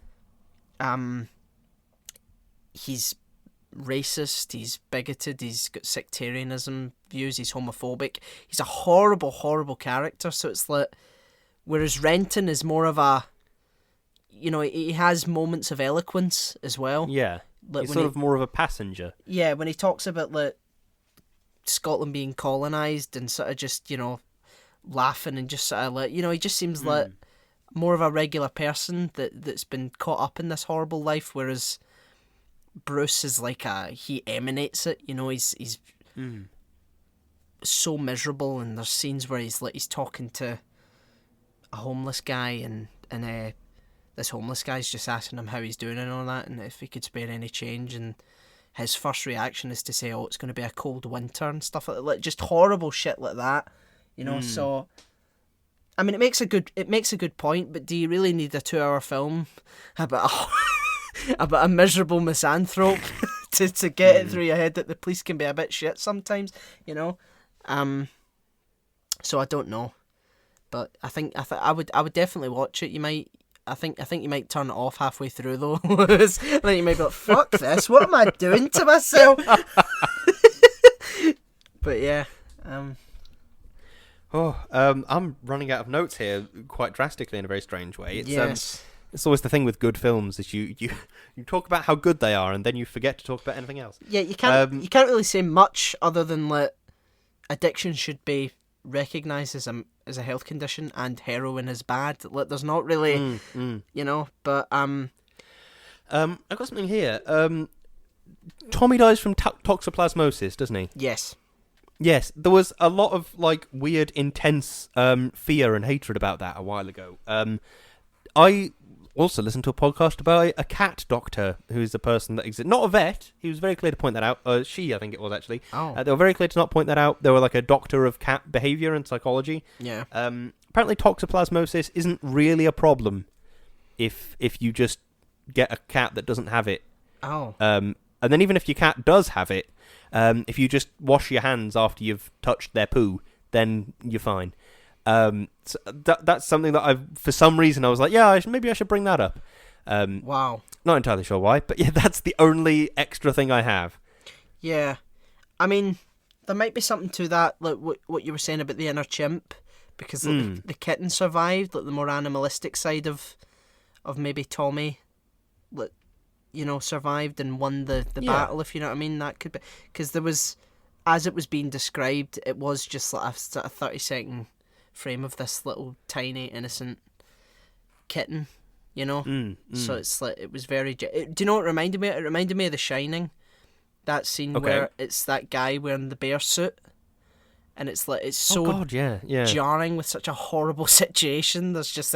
he's racist, he's bigoted, he's got sectarianism views, he's homophobic, he's a horrible, horrible character. So it's whereas Renton is more of a, he has moments of eloquence as well. Yeah, he's sort of more of a passenger. Yeah, when he talks about Scotland being colonised and sort of just, laughing and just sort of he just seems like more of a regular person that's been caught up in this horrible life, whereas Bruce is he emanates it, he's so miserable, and there's scenes where he's talking to a homeless guy, and this homeless guy's just asking him how he's doing and all that, and if he could spare any change, and his first reaction is to say, "Oh, it's going to be a cold winter" and stuff like that. Like, just horrible shit like that, you know. So, I mean, it makes a good point, but do you really need a 2-hour film about a miserable misanthrope to get it through your head that the police can be a bit shit sometimes, you know? So I don't know, but I think I would definitely watch it. I think you might turn it off halfway through though. I think you might be like, "Fuck this! What am I doing to myself?" But yeah. I'm running out of notes here quite drastically in a very strange way. Yes. It's always the thing with good films is you talk about how good they are and then you forget to talk about anything else. Yeah, you can't really say much other than that addiction should be recognised as a health condition and heroin is bad. Like, there's not really, you know. But I've got something here. Tommy dies from toxoplasmosis, doesn't he? Yes. Yes, there was a lot of like weird, intense fear and hatred about that a while ago. I also listened to a podcast about a cat doctor who is a person that exists. Not a vet. He was very clear to point that out. She, I think it was actually. Oh. They were very clear to not point that out. They were like a doctor of cat behaviour and psychology. Yeah. Apparently toxoplasmosis isn't really a problem if you just get a cat that doesn't have it. Oh. And then even if your cat does have it, if you just wash your hands after you've touched their poo, then you're fine. So that's something that for some reason I was like, yeah, maybe I should bring that up. Wow. Not entirely sure why, but yeah, that's the only extra thing I have. Yeah. I mean, there might be something to that, like what you were saying about the inner chimp, because the kitten survived, like the more animalistic side of maybe Tommy, like, you know, survived and won the battle, if you know what I mean. That could be, because there was, as it was being described, it was just like a 30-second frame of this little tiny innocent kitten, you know. So it's like, it was very. Do you know what it reminded me? It reminded me of The Shining. That scene where it's that guy wearing the bear suit, and it's like, it's so jarring with such a horrible situation. There's just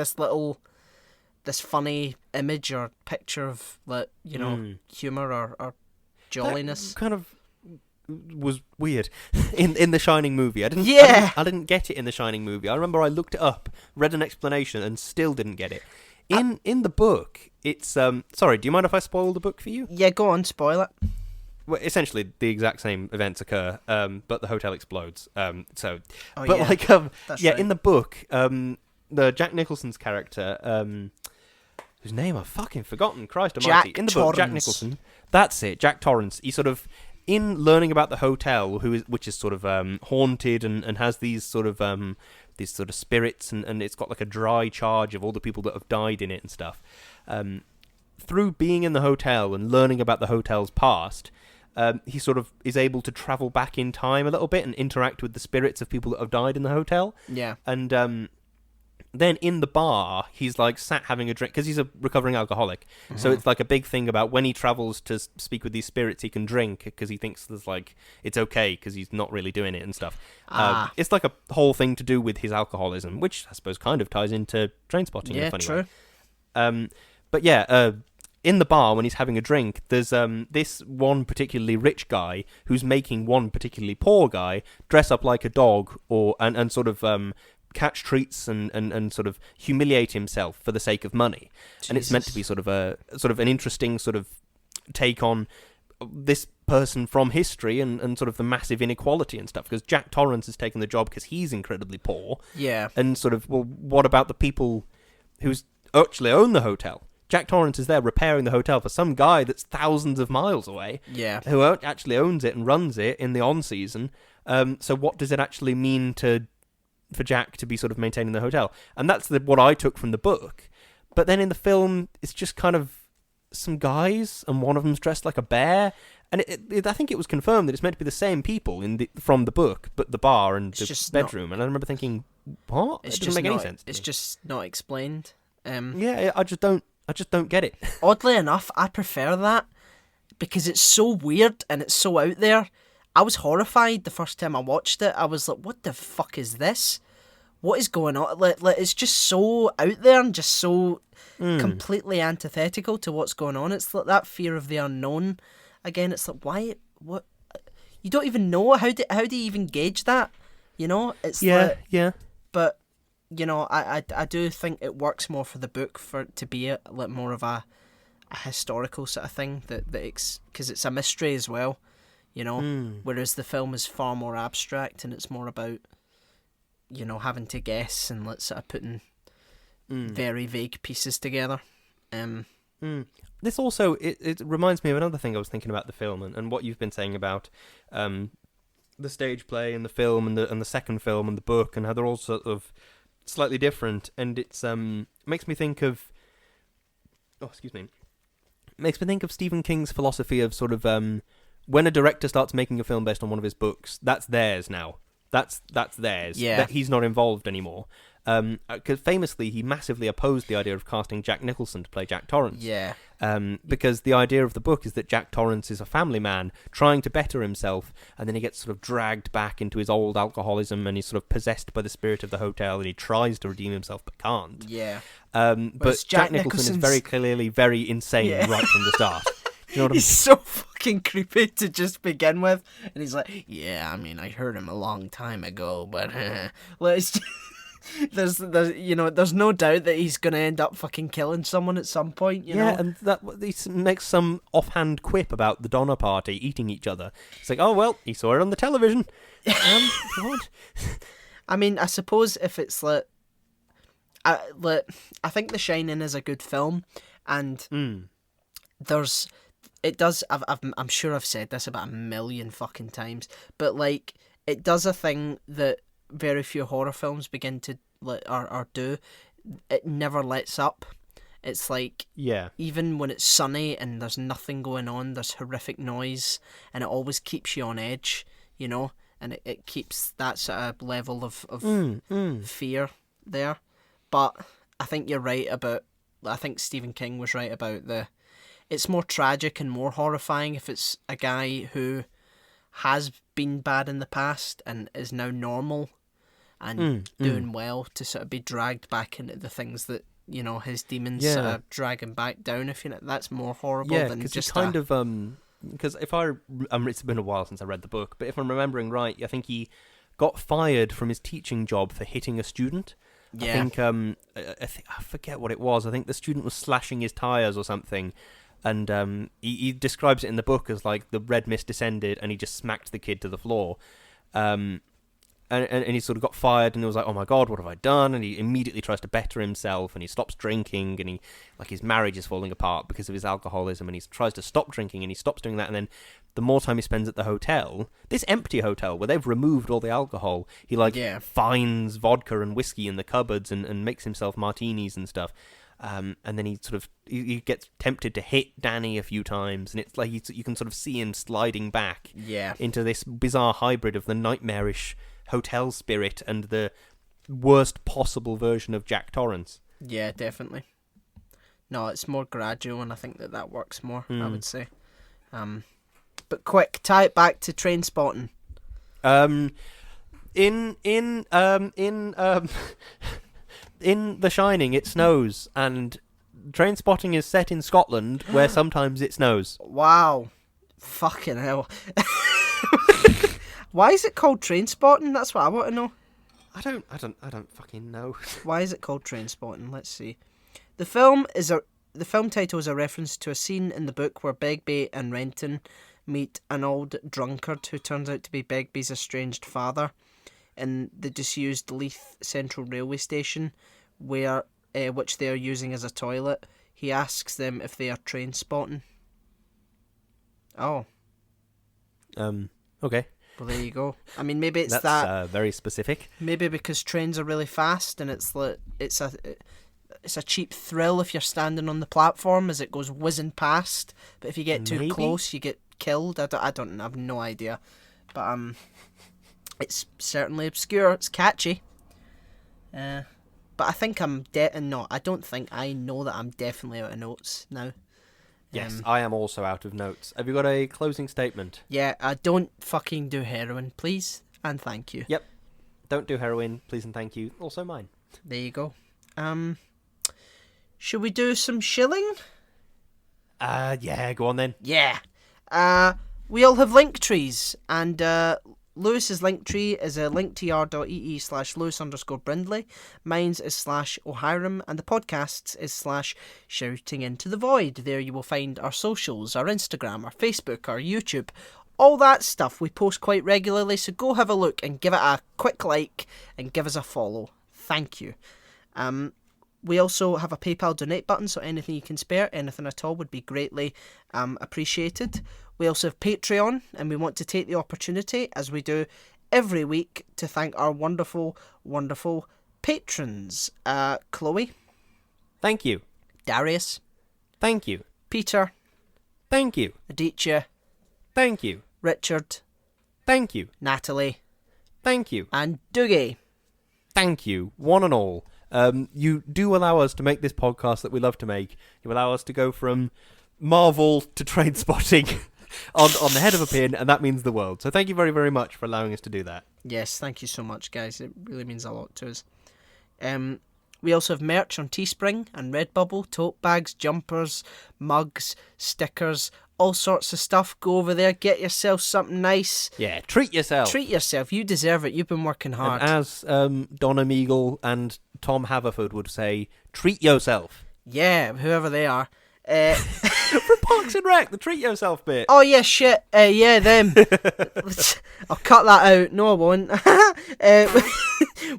this funny image or picture of, like, you know, humour or jolliness. That kind of was weird in the Shining movie. I didn't get it in the Shining movie. I remember I looked it up, read an explanation, and still didn't get it. In the book, it's sorry, do you mind if I spoil the book for you? Yeah, go on, spoil it. Well, essentially the exact same events occur, but the hotel explodes. Right. In the book, the Jack Nicholson's character, whose name I've fucking forgotten, Christ almighty. In the book, Jack Nicholson, that's it, Jack Torrance. He sort of, in learning about the hotel, which is sort of haunted and has these sort of spirits, and it's got like a dry charge of all the people that have died in it and stuff. Through being in the hotel and learning about the hotel's past, he sort of is able to travel back in time a little bit and interact with the spirits of people that have died in the hotel. Yeah. And then in the bar, he's like sat having a drink because he's a recovering alcoholic. Mm-hmm. So it's like a big thing about when he travels to speak with these spirits, he can drink because he thinks there's like it's okay because he's not really doing it and stuff. It's like a whole thing to do with his alcoholism, which I suppose kind of ties into Trainspotting in a funny way. But yeah, in the bar when he's having a drink, there's this one particularly rich guy who's making one particularly poor guy dress up like a dog and sort of catch treats and sort of humiliate himself for the sake of money. Jesus. And it's meant to be sort of an interesting sort of take on this person from history and sort of the massive inequality and stuff, because Jack Torrance has taken the job because he's incredibly poor. Yeah. And sort of, well, what about the people who actually own the hotel? Jack Torrance is there repairing the hotel for some guy that's thousands of miles away. Yeah. Who actually owns it and runs it in the on-season. So what does it actually mean for Jack to be sort of maintaining the hotel? And that's what I took from the book. But then in the film, it's just kind of some guys, and one of them's dressed like a bear. And I think it was confirmed that it's meant to be the same people from the book, but the bar and the bedroom. And I remember thinking, what? It doesn't make any sense to me. It's just not explained. I just don't get it. Oddly enough, I prefer that because it's so weird and it's so out there. I was horrified the first time I watched it. I was like, what the fuck is this? What is going on? Like it's just so out there and just so completely antithetical to what's going on. It's like that fear of the unknown. again, it's like, why? What? You don't even know how do you even gauge that? You know, it's Yeah, like, but you know, I do think it works more for the book for it to be like more of a historical sort of thing because it's a mystery as well, you know. Whereas the film is far more abstract and it's more about, you know, having to guess and like sort of putting very vague pieces together. This also it reminds me of another thing I was thinking about the film and what you've been saying about the stage play and the film and the second film and the book and how they're all sort of slightly different, and it's makes me think of Stephen King's philosophy of sort of when a director starts making a film based on one of his books, that's theirs now. That's theirs. Yeah. That he's not involved anymore. Because famously, he massively opposed the idea of casting Jack Nicholson to play Jack Torrance. Yeah. Because the idea of the book is that Jack Torrance is a family man trying to better himself, and then he gets sort of dragged back into his old alcoholism, and he's sort of possessed by the spirit of the hotel, and he tries to redeem himself but can't. Yeah. But Jack Nicholson is very clearly very insane right from the start. You know what I mean? He's so fucking creepy to just begin with, and he's like, "Yeah, I mean, I heard him a long time ago, but well, it's just, there's no doubt that he's gonna end up fucking killing someone at some point, you know." And that he makes some offhand quip about the Donner Party eating each other. It's like, oh well, he saw it on the television. God. I mean, I suppose if it's like, I think The Shining is a good film, and I'm sure I've said this about a million fucking times, but like it does a thing that very few horror films begin to or do. It never lets up. It's like, even when it's sunny and there's nothing going on, there's horrific noise, and it always keeps you on edge, you know, and it keeps that sort of level of fear there. But I think you're right I think Stephen King was right about it's more tragic and more horrifying if it's a guy who has been bad in the past and is now normal and doing well to sort of be dragged back into the things that, you know, his demons sort of drag him back down. If you know, that's more horrible than just kind of because it's been a while since I read the book, but if I'm remembering right, I think he got fired from his teaching job for hitting a student. Yeah. I forget what it was. I think the student was slashing his tires or something. And he describes it in the book as like the red mist descended and he just smacked the kid to the floor. And he sort of got fired and he was like, oh my God, what have I done? And he immediately tries to better himself and he stops drinking and his marriage is falling apart because of his alcoholism and he tries to stop drinking and he stops doing that. And then the more time he spends at the hotel, this empty hotel where they've removed all the alcohol, he finds vodka and whiskey in the cupboards and makes himself martinis and stuff. And then he gets tempted to hit Danny a few times, and it's like you can sort of see him sliding back into this bizarre hybrid of the nightmarish hotel spirit and the worst possible version of Jack Torrance. Yeah, definitely. No, it's more gradual, and I think that works more. I would say. But quick, tie it back to Trainspotting. In The Shining, it snows, and Trainspotting is set in Scotland, where sometimes it snows. Wow. Fucking hell. Why is it called Trainspotting? That's what I want to know. I don't fucking know. Why is it called Trainspotting? Let's see. The film title is a reference to a scene in the book where Begbie and Renton meet an old drunkard who turns out to be Begbie's estranged father in the disused Leith Central Railway Station, where which they are using as a toilet. He asks them if they are train spotting. Oh. Okay. Well, there you go. I mean, maybe it's that's very specific. Maybe because trains are really fast, and it's a cheap thrill if you're standing on the platform as it goes whizzing past. But if you get too close, you get killed. I have no idea. But it's certainly obscure. It's catchy. But I think I don't think I know that I'm definitely out of notes now. Yes, I am also out of notes. Have you got a closing statement? Yeah, don't fucking do heroin, please, and thank you. Yep. Don't do heroin, please and thank you. Also mine. There you go. Should we do some shilling? Yeah, go on then. Yeah. We all have Linktrees, and Lewis's Linktree is linktr.ee/Lewis_Brindley. Mine's is /O'Hiram, and the podcast's is /Shouting Into the Void. There you will find our socials, our Instagram, our Facebook, our YouTube, all that stuff. We post quite regularly, so go have a look and give it a quick like and give us a follow. Thank you. We also have a PayPal donate button, so anything you can spare, anything at all, would be greatly appreciated. We also have Patreon, and we want to take the opportunity, as we do every week, to thank our wonderful, wonderful patrons. Chloe. Thank you. Darius. Thank you. Peter. Thank you. Aditya. Thank you. Richard. Thank you. Natalie. Thank you. And Dougie. Thank you, one and all. You do allow us to make this podcast that we love to make. You allow us to go from Marvel to Trainspotting on the head of a pin, and that means the world. So thank you very, very much for allowing us to do that. Yes, thank you so much, guys. It really means a lot to us. We also have merch on Teespring and Redbubble, tote bags, jumpers, mugs, stickers, all sorts of stuff. Go over there, get yourself something nice. Yeah, treat yourself. Treat yourself. You deserve it. You've been working hard. And as Donna Meagle and Tom Haverford would say, treat yourself. Yeah, whoever they are. From Parks and Rec, the treat yourself bit. Oh yeah, shit. Yeah, them. I'll cut that out. No, I won't.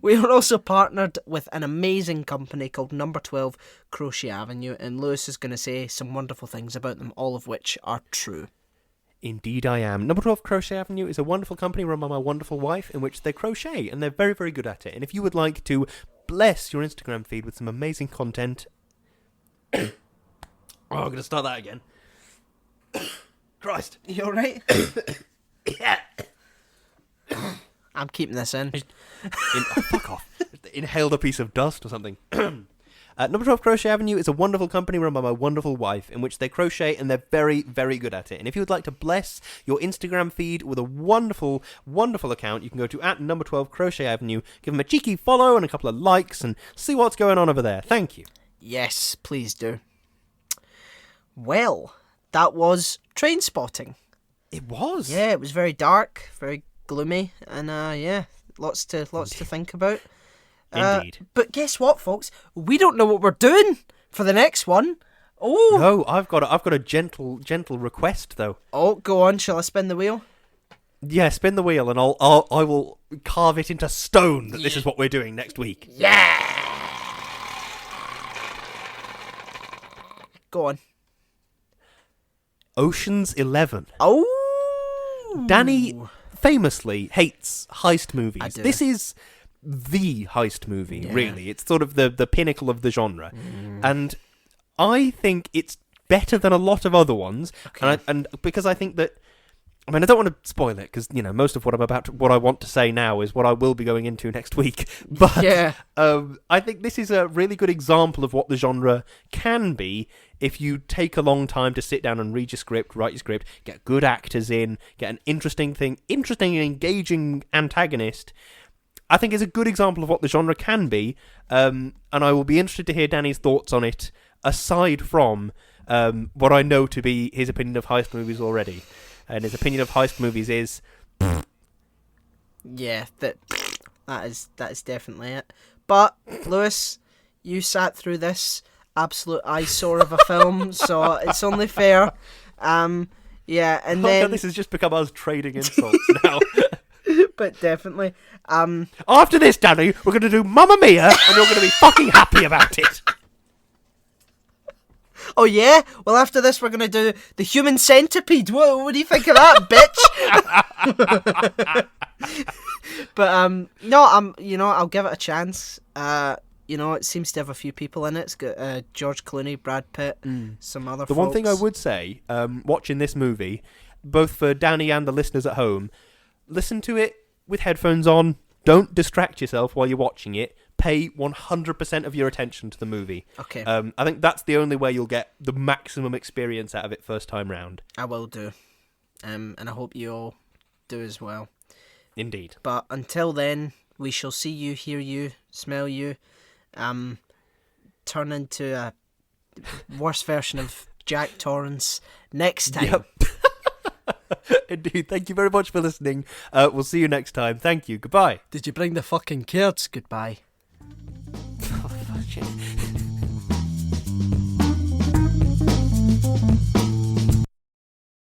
We are also partnered with an amazing company called Number 12 Crochet Avenue, and Lewis is going to say some wonderful things about them, all of which are true. Indeed I am. Number 12 Crochet Avenue is a wonderful company run by my wonderful wife, in which they crochet, and they're very, very good at it. And if you would like to bless your Instagram feed with some amazing content... Oh, I'm going to start that again. Christ. You alright? Yeah. I'm keeping this in. Fuck off. Inhaled a piece of dust or something. Number 12 Crochet Avenue is a wonderful company run by my wonderful wife, in which they crochet, and they're very, very good at it. And if you would like to bless your Instagram feed with a wonderful, wonderful account, you can go to Number 12 Crochet Avenue, give them a cheeky follow and a couple of likes, and see what's going on over there. Thank you. Yes, please do. Well, that was Trainspotting. It was. Yeah, it was very dark, very gloomy, and yeah, lots to think about. Indeed. But guess what, folks? We don't know what we're doing for the next one. Oh no, I've got a gentle request though. Oh, go on. Shall I spin the wheel? Yeah, spin the wheel, and I will carve it into stone that this is what we're doing next week. Yeah. Go on. Ocean's 11. Oh! Danny famously hates heist movies. I do. This is the heist movie, really. It's sort of the pinnacle of the genre. And I think it's better than a lot of other ones. Okay. And because I think that... I mean, I don't want to spoil it, because, you know, most of what I want to say now is what I will be going into next week. But yeah. I think this is a really good example of what the genre can be if you take a long time to sit down and read your script, write your script, get good actors in, get an interesting and engaging antagonist. I think it's a good example of what the genre can be, and I will be interested to hear Danny's thoughts on it, aside from what I know to be his opinion of heist movies already. And his opinion of heist movies is... Yeah, that is definitely it. But, Lewis, you sat through this absolute eyesore of a film, so it's only fair. Yeah, and then... This has just become us trading insults now. But definitely. After this, Danny, we're going to do Mamma Mia, and you're going to be fucking happy about it. Oh yeah? Well, after this we're going to do The Human Centipede. What do you think of that, bitch? But no, I'll give it a chance. It seems to have a few people in it. It's got George Clooney, Brad Pitt, some other folks. The one thing I would say, watching this movie, both for Danny and the listeners at home, listen to it with headphones on. Don't distract yourself while you're watching it. Pay 100% of your attention to the movie. Okay. I think that's the only way you'll get the maximum experience out of it first time round. I will do. And I hope you all do as well. Indeed. But until then, we shall see you, hear you, smell you, turn into a worse version of Jack Torrance next time. Yep. Indeed. Thank you very much for listening. We'll see you next time. Thank you. Goodbye. Did you bring the fucking kids? Goodbye. Oh, fuck it.